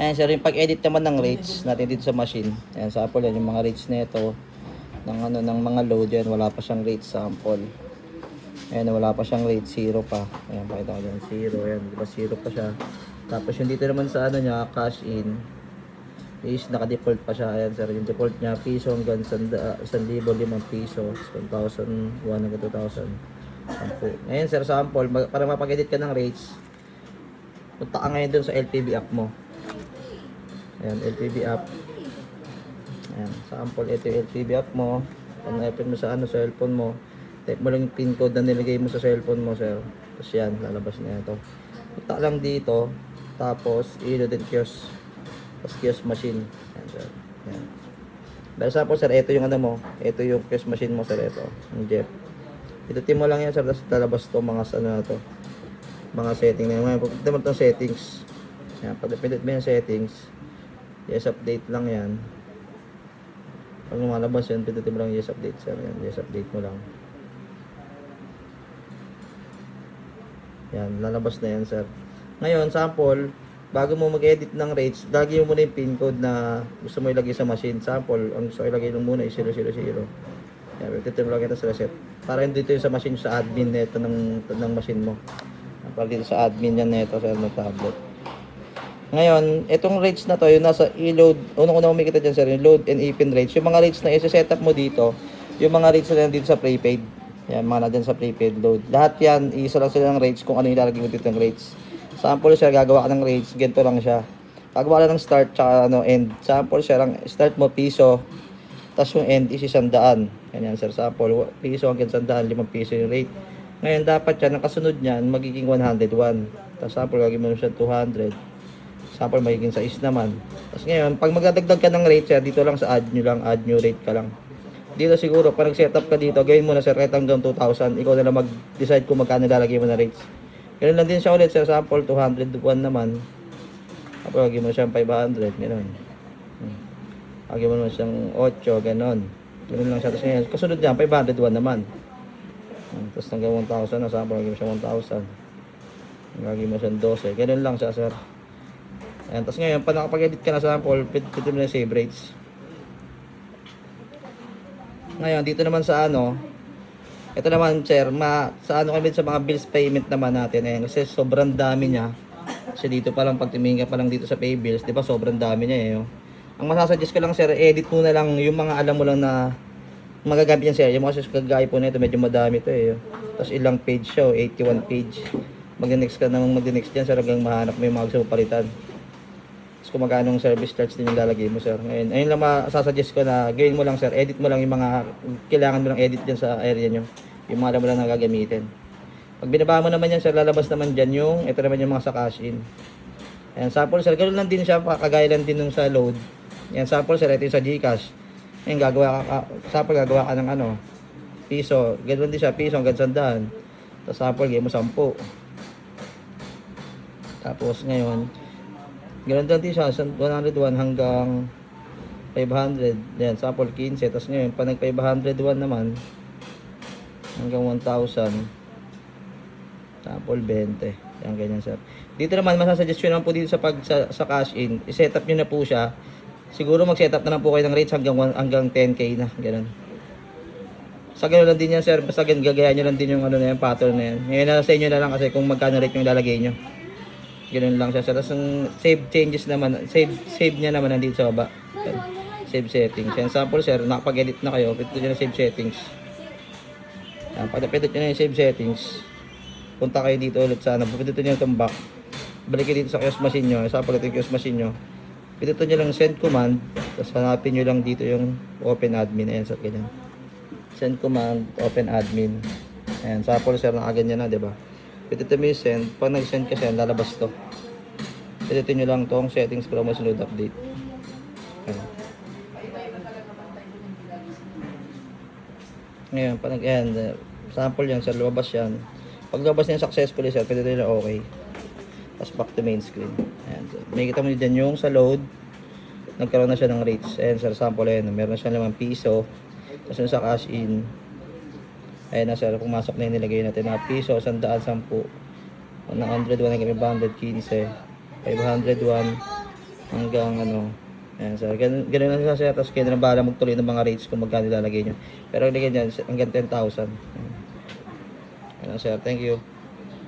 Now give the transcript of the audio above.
Ayan sir, yung pag-edit naman ng rates natin dito sa machine. Ayan, sample yan, yung mga rates nito ng ano ng mga load yan, wala pa siyang rate sample. Ayan, wala pa siyang rate, 0 pa. Ayan, pakita ko dyan, 0. Ayan, di ba 0 pa siya. Tapos yung dito naman sa ano niya, cash in is naka-default pa siya. Ayan sir, yung default niya, piso hanggang 1,005 piso, 1,001 hanggang 2,000. Ayan sir, sample, para mapag-edit ka ng rates, punta ka ngayon dun sa LPB app mo. Ayan, LPB app. Ayan, sample, ito yung LPB app mo. Pag-open mo sa ano, sa cellphone mo, type mo lang yung pin code na nilagay mo sa cellphone mo, sir. Tapos yan, lalabas na ito. Punta lang dito, tapos i-load and kiosk. Tapos kiosk machine. Ayan, sir. Ayan. Dahil sample, sir, ito yung ano mo. Ito yung kiosk machine mo, sir. Ito, yung Jeff. Itutin mo lang yan, sir. Tapos lalabas to mga ano na to. Mga setting na yan. Pagpindot mo itong settings. Ayan, pagpindot mo yung settings. Yes, update lang yan. Pag lumalabas yan, pindutin mo lang yes, update, sir. Yan, yes, update mo lang. Yan, lalabas na yan, sir. Ngayon, sample, bago mo mag-edit ng rates, lagay mo muna yung pin code na gusto mo ilagay sa machine. Sample, ang gusto ko ilagay lang muna is 000. Yan, pindutin mo lang ito sa reset. Para dito yung sa machine, sa admin nito ng machine mo. Para dito sa admin yan nito, sir, ng tablet. Ngayon, itong rates na to, yung nasa i-load, unang-una umikita dyan sir, yung load and ipin rates. Yung mga rates na i-set up mo dito, yung mga rates na dito sa prepaid. Yan, mga na dyan sa prepaid load. Lahat yan, isa lang sila ng rates kung ano yung ilalagay mo dito ng rates. Sample sir, gagawa ka ng rates, ganito lang siya. Gagawa ka ng start, tsaka ano, end. Sample sir, ang start mo piso, tapos yung end is 100. Yan sir, sample, piso hanggang 100, 5 piso yung rate. Ngayon, dapat yan, ang kasunod niyan, magiging 101. Tapos sample, gagawin mo siya 200. Sample magiging 6 naman. Tapos ngayon, pag magdadagdag ka ng rate sir, dito lang sa add new rate ka lang. Dito siguro, pag nag-setup ka dito, gawin mo na sir, rate hanggang 2,000. Ikaw na lang mag-decide kung magkano lalagay mo na rates. Ganun lang din siya ulit sir, sample 201 naman. Tapos lagay mo siyang 500, gano'n. Lagay mo naman siyang 8, gano'n. Ganun lang siya. Tapos ngayon, kasunod niya, 501 naman. Tapos hanggang 1,000 na, sample lagay mo siyang 1,000. Lagay mo siyang 12, gano'n lang siya sir. Ayan, tapos ngayon, pag nakapag-edit ka na sample, pwede mo na save rates. Ngayon, dito naman sa ano, ito naman, sir, sa ano kami sa mga bills payment naman natin, eh, kasi sobrang dami niya. Kasi dito pa lang, pag tumingin ka pa lang dito sa pay bills, di ba, sobrang dami niya eh. Oh. Ang masasuggest ko lang, sir, edit mo na lang yung mga alam mo lang na magagamit yan, sir. Yung mga kagaya po na ito, medyo madami to eh. Oh. Tapos ilang page siya, 81 page. Mag-next ka naman, mag-next dyan, sir, hanggang mahanap mo yung mga gusto mo palitan. Kung magkano service charge din yung lalagay mo sir. Ngayon, ayun lang masasuggest ko na gawin mo lang sir, edit mo lang yung mga kailangan mo lang edit dyan sa area nyo, yung mga alam mo lang na gagamitin. Pag binaba mo naman yan sir, lalabas naman dyan yung ito naman yung mga sa cash in. Ayan, sample sir, ganoon lang din siya, kagaya lang din nung sa load. Ayan, sample sir, ito yung sa Gcash. Ayan, sample gagawa ka ng ano, piso, ganoon din siya, piso hanggang 100. Tapos sample, gawin mo 10. Tapos ngayon, ganoon din siya, 101 hanggang 500. Yan, sample 15. Tapos ngayon, pag nag 501 naman, hanggang 1,000. Sample 20. Yan, ganyan sir. Dito naman, masasuggest naman po dito sa cash in. I-set up nyo na po siya. Siguro mag-set up na lang po kayo ng rates hanggang 10k na. Ganun. Sa ganun lang din yan sir. Basta gagayan nyo lang din yung ano na yan, pattern na yan. Ngayon na sa inyo na lang kasi kung magkano rate yung lalagay nyo. Ganun lang siya. Tapos ang save changes naman, save niya naman nandito sa baba. Save settings. Yan, sample sir, nakapag-edit na kayo, pindutin nyo na save settings. Yan, pag napindot nyo na yung save settings, punta kayo dito ulit sa ano, pindutin nyo itong back. Balik kayo dito sa kiosk machine nyo, sample ito yung kiosk machine nyo. Pindutin nyo lang send command, tapos hanapin nyo lang dito yung open admin. Ayan, so ganyan. Send command, open admin. Ayan, sample sir, nakaganyan na, diba? Pindutin mo yung send. Pag nag-send ka siya, lalabas to. Pindutin nyo lang tong settings promotion load update. Ayan. Ngayon, pag nag-end, sample yan, sir, lumabas yan. Pag lumabas niya successfully, sir, pindutin nyo okay. Tapos back to main screen. Ayan, sir. May kita mo dyan yung sa load. Nagkaroon na siya ng rates. Ayan, sir, sample yan. Meron na siya 5 piso. Tapos yung sa cash in, ayan na sir, pumasok na yung nilagay natin na piso, 110, 101 hanggang 515, 501, hanggang ano. Ayan, sir. Ganun lang siya, sir. Tapos kayo na lang bahala magtuloy ng mga rates kung magkano ilalagay nyo. Pero ilagay dyan, hanggang 10,000. Ayan, sir. Thank you.